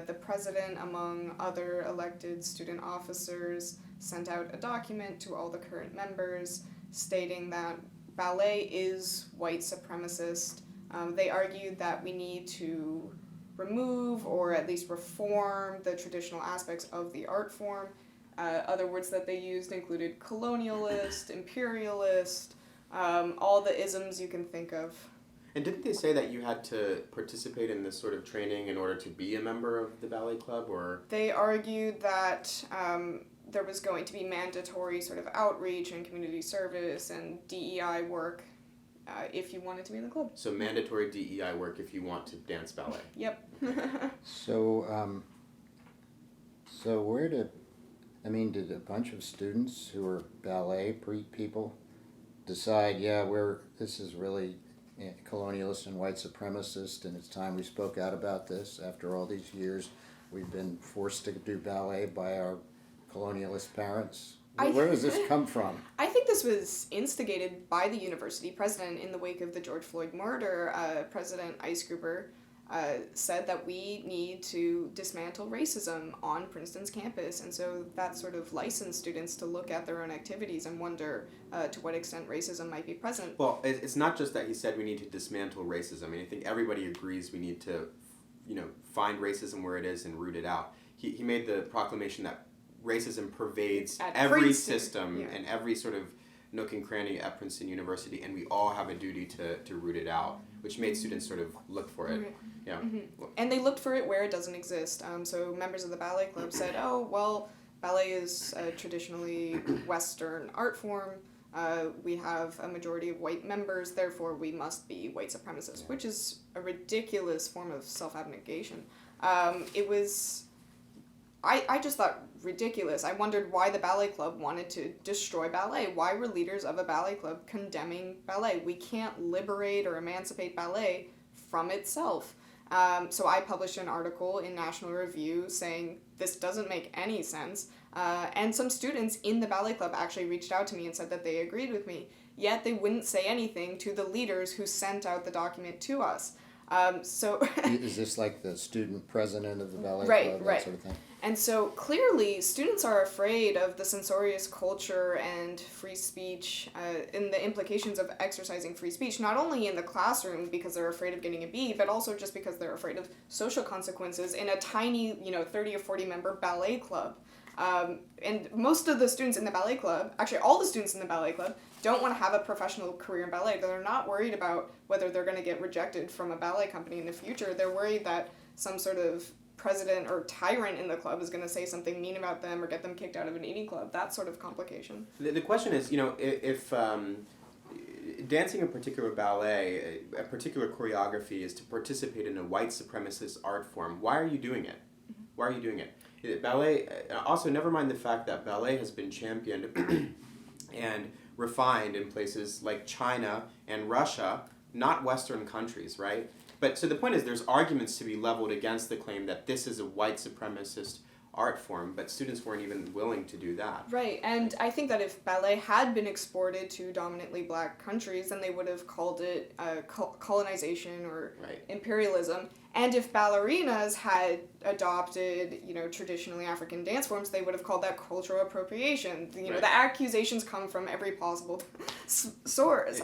The president, among other elected student officers, sent out a document to all the current members stating that ballet is white supremacist. They argued that we need to remove or at least reform the traditional aspects of the art form. Other words that they used included colonialist, imperialist, all the isms you can think of. And didn't they say that you had to participate in this sort of training in order to be a member of the ballet club, or? They argued that there was going to be mandatory sort of outreach and community service and DEI work if you wanted to be in the club. So mandatory DEI work if you want to dance ballet. Yep. So did a bunch of students who are ballet people decide, this is really colonialist and white supremacist, and it's time we spoke out about this? After all these years, we've been forced to do ballet by our colonialist parents. Where does this come from? I think this was instigated by the university president in the wake of the George Floyd murder. President Eisgruber said that we need to dismantle racism on Princeton's campus, and so that sort of licensed students to look at their own activities and wonder to what extent racism might be present. Well, it's not just that he said we need to dismantle racism. I mean, I think everybody agrees we need to, find racism where it is and root it out. He made the proclamation that racism pervades At every Princeton, system yeah. and every sort of nook and cranny at Princeton University, and we all have a duty to root it out, which made students sort of look for it. Right. Yeah. Mm-hmm. And they looked for it where it doesn't exist. So members of the ballet club said, ballet is a traditionally Western art form. We have a majority of white members, therefore we must be white supremacists, which is a ridiculous form of self-abnegation. It was... I just thought ridiculous. I wondered why the ballet club wanted to destroy ballet. Why were leaders of a ballet club condemning ballet? We can't liberate or emancipate ballet from itself. So I published an article in National Review saying this doesn't make any sense. And some students in the ballet club actually reached out to me and said that they agreed with me. Yet they wouldn't say anything to the leaders who sent out the document to us. Is this like the student president of the ballet club, that right. sort of thing? And so clearly students are afraid of the censorious culture and free speech and the implications of exercising free speech, not only in the classroom because they're afraid of getting a B, but also just because they're afraid of social consequences in a tiny, 30 or 40 member ballet club. And most of the students in the ballet club, actually all the students in the ballet club, don't want to have a professional career in ballet. They're not worried about whether they're going to get rejected from a ballet company in the future. They're worried that some sort of president or tyrant in the club is going to say something mean about them or get them kicked out of an eating club. That sort of complication. The question is, if dancing a particular ballet, a particular choreography is to participate in a white supremacist art form, why are you doing it? Why are you doing it? Ballet, also never mind the fact that ballet has been championed and refined in places like China and Russia, not Western countries, right? But so the point is there's arguments to be leveled against the claim that this is a white supremacist art form, but students weren't even willing to do that. Right, and I think that if ballet had been exported to dominantly black countries, then they would have called it colonization or imperialism, And if ballerinas had adopted, traditionally African dance forms, they would have called that cultural appropriation. Right. The accusations come from every possible source.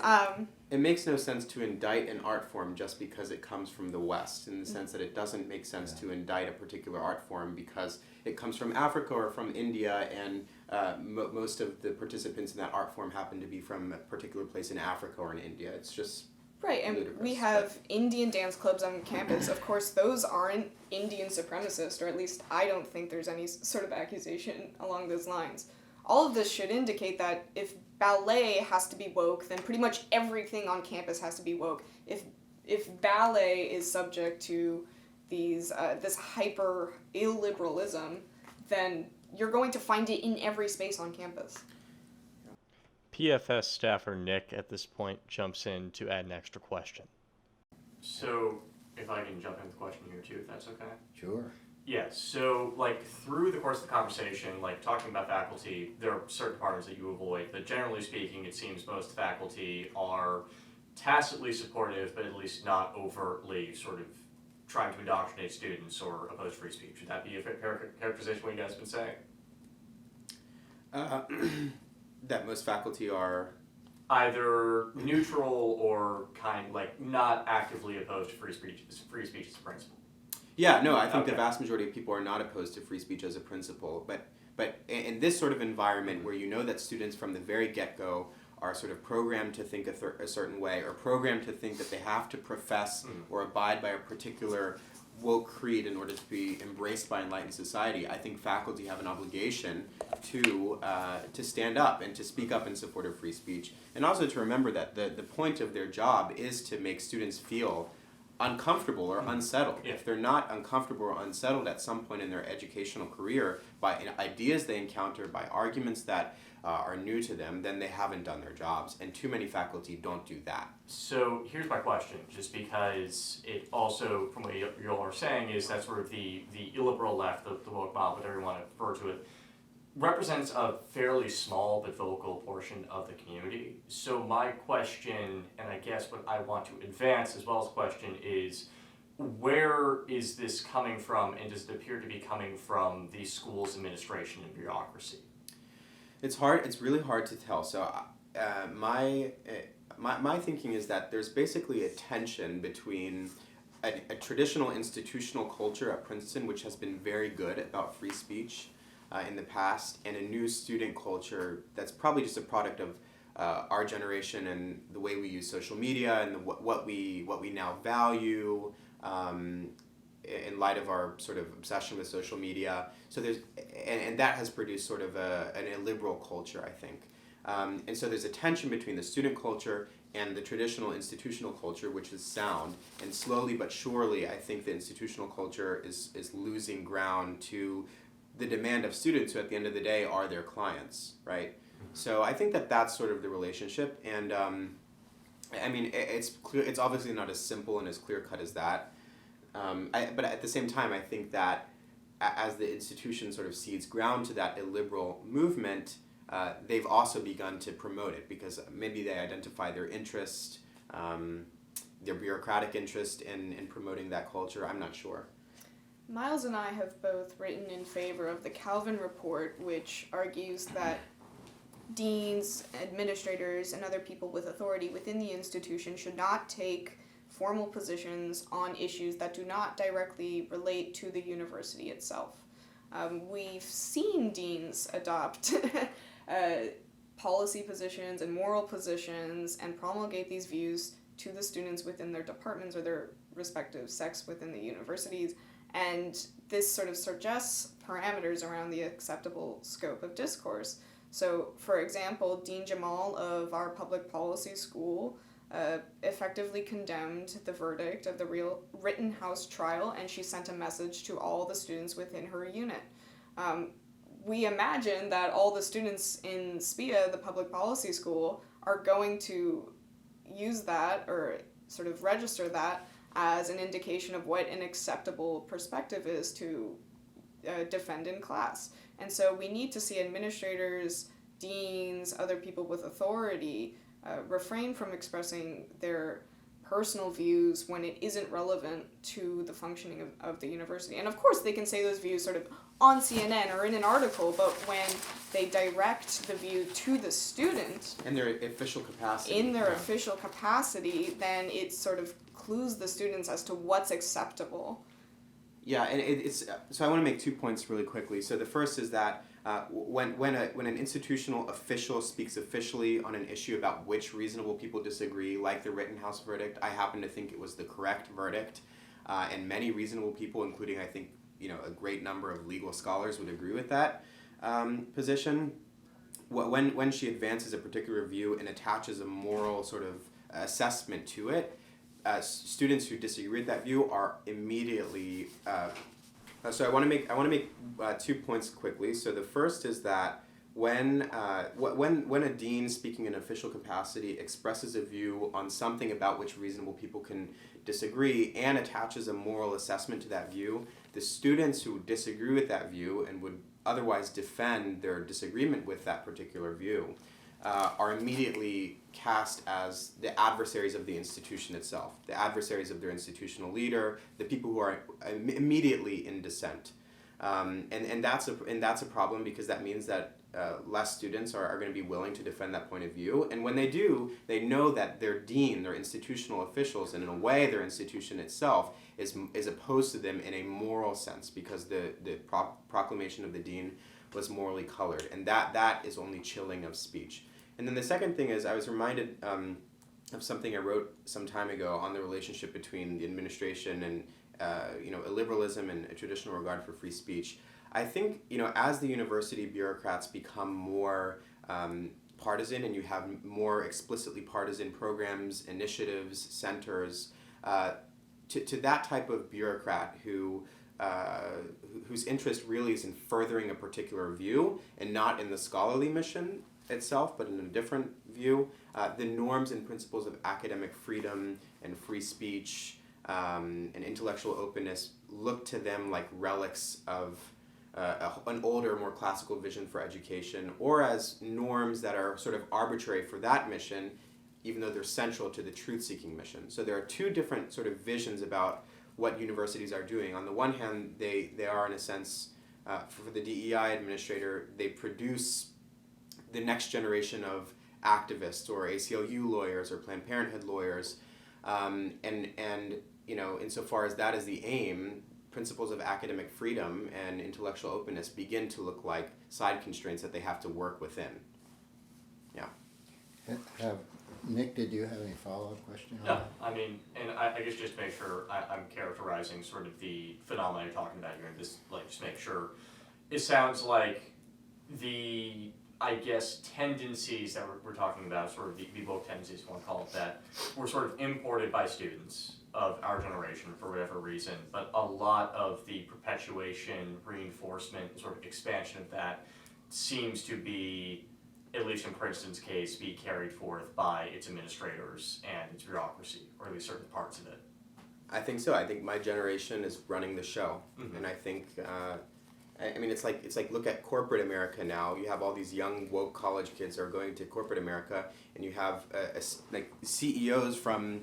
It makes no sense to indict an art form just because it comes from the West, in the sense that it doesn't make sense to indict a particular art form because it comes from Africa or from India, and most of the participants in that art form happen to be from a particular place in Africa or in India. It's just Right, and ludicrous. we have Indian dance clubs on campus. Of course, those aren't Indian supremacist, or at least I don't think there's any sort of accusation along those lines. All of this should indicate that if ballet has to be woke, then pretty much everything on campus has to be woke. If ballet is subject to this hyper illiberalism, then you're going to find it in every space on campus. PFS staffer Nick at this point jumps in to add an extra question. So, if I can jump in with a question here too, if that's okay? Sure. Yeah, so through the course of the conversation, talking about faculty, there are certain departments that you avoid, but generally speaking, it seems most faculty are tacitly supportive, but at least not overtly sort of trying to indoctrinate students or oppose free speech. Would that be a fair characterization what you guys have been saying? That most faculty are Either neutral or not actively opposed to free speech as a principle. Yeah, no, I think Okay. the vast majority of people are not opposed to free speech as a principle, but in this sort of environment where you know that students from the very get-go are sort of programmed to think a certain way, or programmed to think that they have to profess or abide by a particular woke creed in order to be embraced by enlightened society, I think faculty have an obligation to stand up and to speak up in support of free speech, and also to remember that the point of their job is to make students feel uncomfortable or unsettled. Yeah. If they're not uncomfortable or unsettled at some point in their educational career by ideas they encounter, by arguments that are new to them, then they haven't done their jobs, and too many faculty don't do that. So here's my question, just because it also, from what you all are saying, is that sort of the illiberal left, the woke mob, whatever you want to refer to it, represents a fairly small but vocal portion of the community. So my question, and I guess what I want to advance as well as question, is where is this coming from, and does it appear to be coming from the school's administration and bureaucracy? It's hard. It's really hard to tell. So, my thinking is that there's basically a tension between a traditional institutional culture at Princeton, which has been very good about free speech in the past, and a new student culture that's probably just a product of our generation and the way we use social media and what we now value. In light of our sort of obsession with social media, so there's and that has produced sort of an illiberal culture, I think, and so there's a tension between the student culture and the traditional institutional culture, which is sound, and slowly but surely, I think the institutional culture is losing ground to the demand of students, who at the end of the day are their clients, right? So I think that's sort of the relationship, and I mean it's clear. It's obviously not as simple and as clear cut as that. But at the same time, I think that as the institution sort of cedes ground to that illiberal movement, they've also begun to promote it because maybe they identify their interest, their bureaucratic interest in promoting that culture. I'm not sure. Myles and I have both written in favor of the Calvin Report, which argues that deans, administrators, and other people with authority within the institution should not take formal positions on issues that do not directly relate to the university itself. We've seen deans adopt policy positions and moral positions and promulgate these views to the students within their departments or their respective sects within the universities, and this sort of suggests parameters around the acceptable scope of discourse. So, for example, Dean Jamal of our public policy school effectively condemned the verdict of the Rittenhouse trial, and she sent a message to all the students within her unit. We imagine that all the students in SPIA, the public policy school, are going to use that or sort of register that as an indication of what an acceptable perspective is to defend in class. And so we need to see administrators, deans, other people with authority refrain from expressing their personal views when it isn't relevant to the functioning of the university. And of course they can say those views sort of on CNN or in an article, but when they direct the view to the student In their official capacity. in their official capacity, then it sort of clues the students as to what's acceptable. Yeah, and it's so I want to make 2 points really quickly. So the first is that when an institutional official speaks officially on an issue about which reasonable people disagree, like the Rittenhouse verdict, I happen to think it was the correct verdict, and many reasonable people, including I think a great number of legal scholars, would agree with that position. When she advances a particular view and attaches a moral sort of assessment to it, students who disagree with that view are immediately. So I want to make 2 points quickly. So the first is that when a dean speaking in official capacity expresses a view on something about which reasonable people can disagree and attaches a moral assessment to that view, the students who disagree with that view and would otherwise defend their disagreement with that particular view are immediately cast as the adversaries of the institution itself, the adversaries of their institutional leader, the people who are immediately in dissent. And that's a problem, because that means that less students are going to be willing to defend that point of view. And when they do, they know that their dean, their institutional officials, and in a way their institution itself is opposed to them in a moral sense, because the proclamation of the dean was morally colored. And that is only chilling of speech. And then the second thing is, I was reminded of something I wrote some time ago on the relationship between the administration and illiberalism and a traditional regard for free speech. I think as the university bureaucrats become more partisan, and you have more explicitly partisan programs, initiatives, centers, to that type of bureaucrat whose interest really is in furthering a particular view and not in the scholarly mission itself, but in a different view, the norms and principles of academic freedom and free speech and intellectual openness look to them like relics of an older, more classical vision for education, or as norms that are sort of arbitrary for that mission, even though they're central to the truth-seeking mission. So there are two different sort of visions about what universities are doing. On the one hand, they are, in a sense, for the DEI administrator, they produce the next generation of activists or ACLU lawyers or Planned Parenthood lawyers, and insofar as that is the aim, principles of academic freedom and intellectual openness begin to look like side constraints that they have to work within. Yeah. Nick, did you have any follow-up question? No, I mean, and I guess just to make sure I'm characterizing sort of the phenomenon you're talking about here, and just make sure, it sounds like the, I guess, tendencies that we're talking about, sort of the woke tendencies, if you want to call it that, were sort of imported by students of our generation for whatever reason, but a lot of the perpetuation, reinforcement, sort of expansion of that seems to be, at least in Princeton's case, be carried forth by its administrators and its bureaucracy, or at least certain parts of it. I think so. I think my generation is running the show, and I think it's like look at corporate America now. You have all these young woke college kids who are going to corporate America, and you have like CEOs from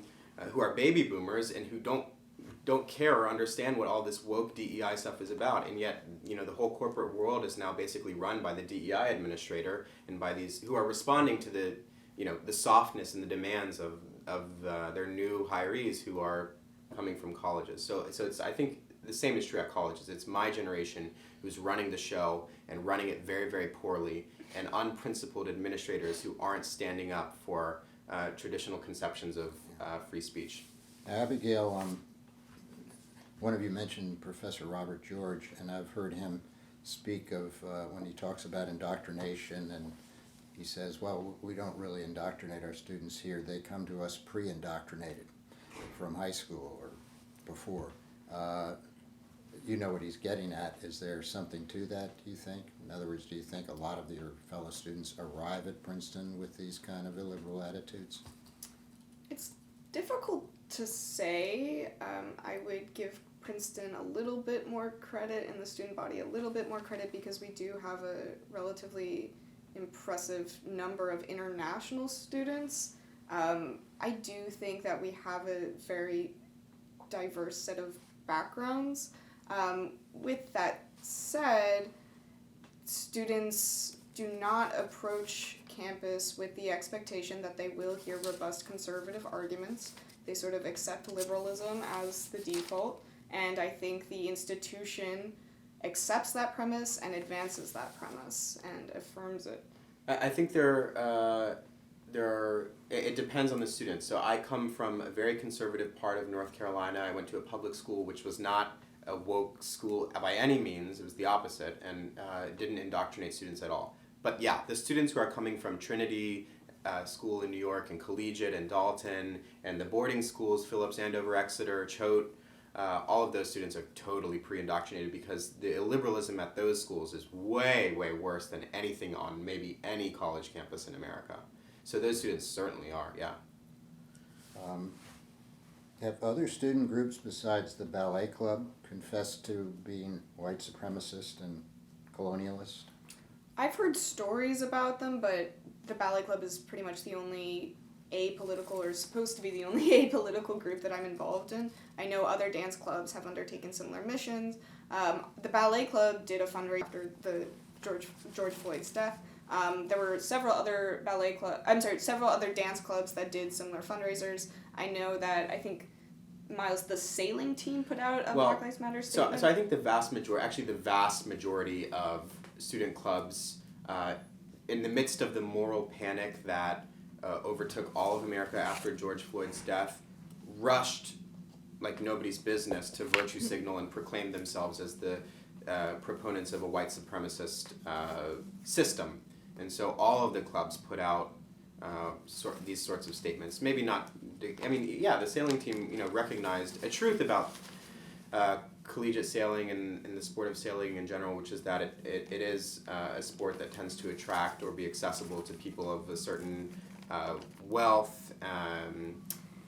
who are baby boomers and who don't care or understand what all this woke DEI stuff is about, and yet the whole corporate world is now basically run by the DEI administrator and by these who are responding to the softness and the demands of their new hirees who are coming from colleges. So it's, I think the same is true at colleges. It's my generation who's running the show and running it very, very poorly, and unprincipled administrators who aren't standing up for traditional conceptions of free speech. Abigail, one of you mentioned Professor Robert George, and I've heard him speak of when he talks about indoctrination, and he says, well, we don't really indoctrinate our students here. They come to us pre-indoctrinated from high school or before. You know what he's getting at. Is there something to that, do you think? In other words, do you think a lot of your fellow students arrive at Princeton with these kind of illiberal attitudes? It's difficult to say. I would give Princeton a little bit more credit, and the student body a little bit more credit, because we do have a relatively impressive number of international students. I do think that we have a very diverse set of backgrounds. With that said, students do not approach campus with the expectation that they will hear robust conservative arguments. They sort of accept liberalism as the default, and I think the institution accepts that premise and advances that premise and affirms it. I think it depends on the student. So I come from a very conservative part of North Carolina. I went to a public school which was not a woke school by any means. It was the opposite, and didn't indoctrinate students at all. But yeah, the students who are coming from Trinity School in New York and Collegiate and Dalton and the boarding schools, Phillips, Andover, Exeter, Choate, all of those students are totally pre-indoctrinated because the illiberalism at those schools is way, way worse than anything on maybe any college campus in America. So those students certainly are, yeah. Have other student groups besides the ballet club confessed to being white supremacist and colonialist? I've heard stories about them, but the ballet club is pretty much the only apolitical, or supposed to be the only apolitical group that I'm involved in. I know other dance clubs have undertaken similar missions. The ballet club did a fundraiser after the George Floyd's death. There were several other several other dance clubs that did similar fundraisers. I know that, I think, Myles, the sailing team put out a Black Lives Matter statement. So I think the vast majority of student clubs, in the midst of the moral panic that overtook all of America after George Floyd's death, rushed like nobody's business to virtue signal and proclaim themselves as the proponents of a white supremacist system. And so all of the clubs put out these sorts of statements. Maybe not, the sailing team, recognized a truth about collegiate sailing and the sport of sailing in general, which is that it is a sport that tends to attract or be accessible to people of a certain wealth,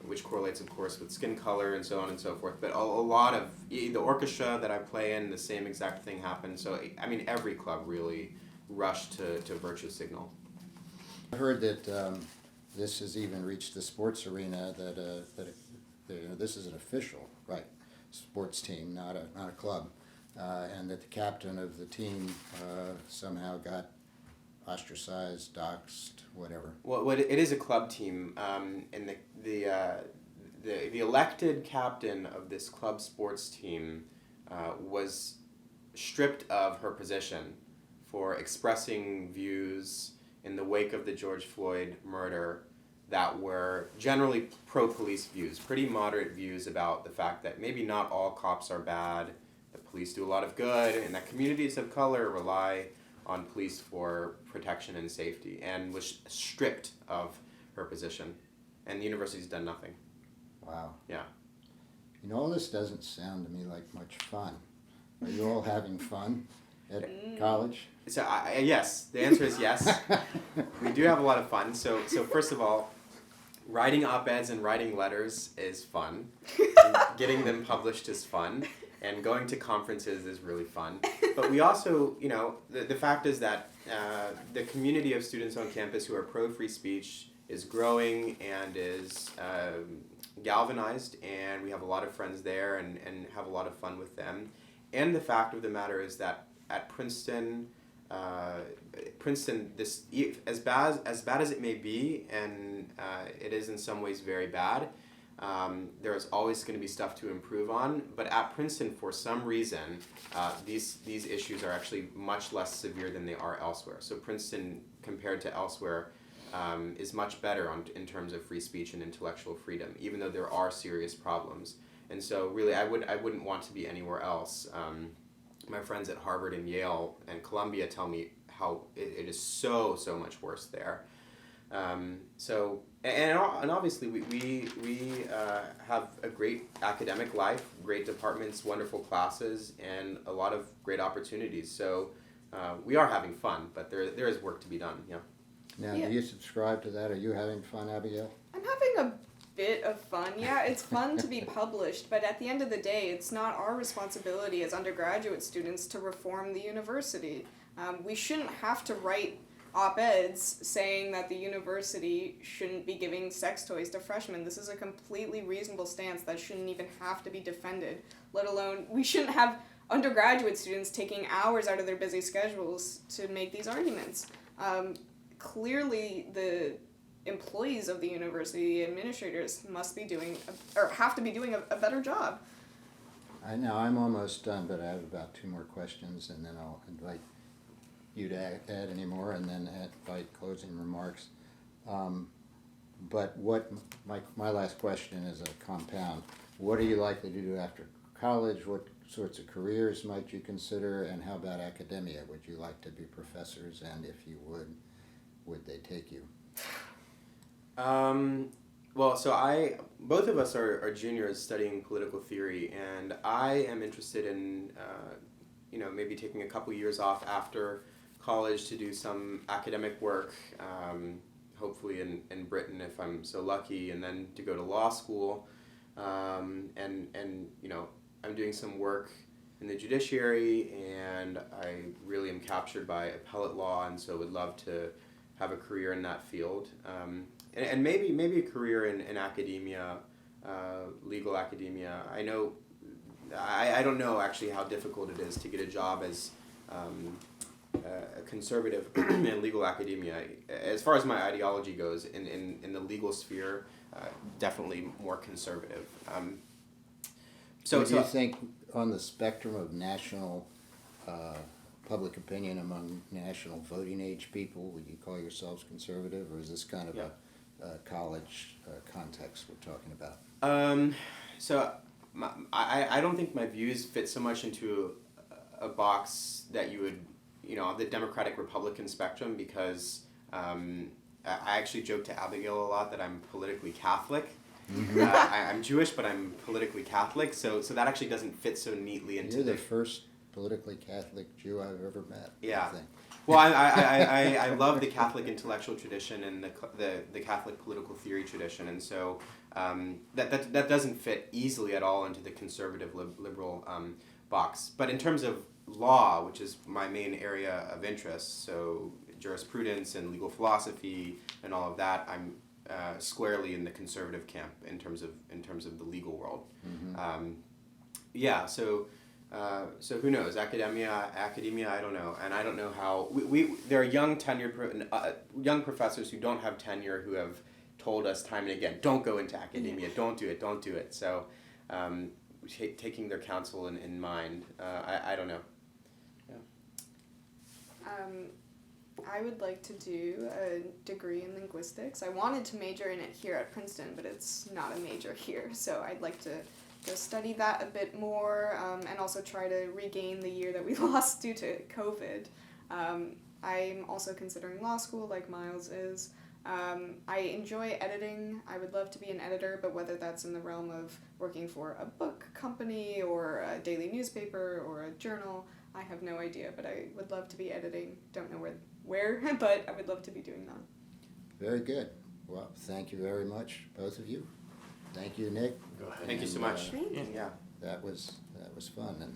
which correlates, of course, with skin color and so on and so forth. But a lot of the orchestra that I play in, the same exact thing happened. So, every club really rushed to virtue signal. I heard that this has even reached the sports arena, that this is an official, right, sports team, not a club, and that the captain of the team somehow got ostracized, doxxed, whatever. Well, it is a club team, and the elected captain of this club sports team was stripped of her position for expressing views in the wake of the George Floyd murder that were generally pro-police views, pretty moderate views about the fact that maybe not all cops are bad, that police do a lot of good, and that communities of color rely on police for protection and safety, and was stripped of her position. And the university's done nothing. Wow. Yeah. All this doesn't sound to me like much fun. Are you all having fun at college? So yes, the answer is yes. We do have a lot of fun. So first of all, writing op-eds and writing letters is fun. Getting them published is fun. And going to conferences is really fun. But we also, the fact is that the community of students on campus who are pro-free speech is growing and is galvanized, and we have a lot of friends there and have a lot of fun with them. And the fact of the matter is that at Princeton, this as bad as it may be, and it is in some ways very bad. There is always going to be stuff to improve on, but at Princeton, for some reason, these issues are actually much less severe than they are elsewhere. So Princeton, compared to elsewhere, is much better in terms of free speech and intellectual freedom, even though there are serious problems. And so really, I wouldn't want to be anywhere else. My friends at Harvard and Yale and Columbia tell me how it is so much worse there. And obviously we have a great academic life, great departments, wonderful classes, and a lot of great opportunities. So we are having fun, but there is work to be done. Yeah. Now, Yeah. do you subscribe to that? Are you having fun, Abigail? I'm having a bit of fun. Yeah, it's fun to be published, but at the end of the day, it's not our responsibility as undergraduate students to reform the university. We shouldn't have to write op-eds saying that the university shouldn't be giving sex toys to freshmen. This is a completely reasonable stance that shouldn't even have to be defended, let alone we shouldn't have undergraduate students taking hours out of their busy schedules to make these arguments. Clearly, the employees of the university, administrators, must be doing, or have to be doing a better job. I know I'm almost done, but I have about 2 more questions, and then I'll invite you to add any more, and then invite closing remarks. But what my last question is a compound. What are you likely to do after college? What sorts of careers might you consider, and how about academia? Would you like to be professors, and if you would they take you? Well, so both of us are juniors studying political theory, and I am interested in, maybe taking a couple years off after college to do some academic work, hopefully in Britain if I'm so lucky, and then to go to law school, and I'm doing some work in the judiciary, and I really am captured by appellate law, and so would love to have a career in that field. And maybe a career in academia, legal academia. I don't know actually how difficult it is to get a job as a conservative in legal academia. As far as my ideology goes, in the legal sphere, definitely more conservative. Do you think on the spectrum of national public opinion among national voting age people, would you call yourselves conservative, or is this kind of a college context we're talking about? I don't think my views fit so much into a box that you would, the Democratic Republican spectrum, because I actually joke to Abigail a lot that I'm politically Catholic. Mm-hmm. I'm Jewish, but I'm politically Catholic, so that actually doesn't fit so neatly into. You're the first politically Catholic Jew I've ever met. Yeah. I think. Well, I love the Catholic intellectual tradition and the Catholic political theory tradition, and so that doesn't fit easily at all into the conservative liberal box. But in terms of law, which is my main area of interest, so jurisprudence and legal philosophy and all of that, I'm squarely in the conservative camp in terms of the legal world. Mm-hmm. So who knows? Academia, I don't know, and I don't know how. There are young young professors who don't have tenure who have told us time and again, don't go into academia, don't do it. So, taking their counsel in mind, I don't know. Yeah. I would like to do a degree in linguistics. I wanted to major in it here at Princeton, but it's not a major here, so I'd like to go study that a bit more, and also try to regain the year that we lost due to COVID. I'm also considering law school, like Myles is. I enjoy editing. I would love to be an editor, but whether that's in the realm of working for a book company or a daily newspaper or a journal, I have no idea, but I would love to be editing. Don't know where, but I would love to be doing that. Very good. Well, thank you very much, both of you. Thank you, Nick. Thank you so much. Thank you. Yeah. That was fun, and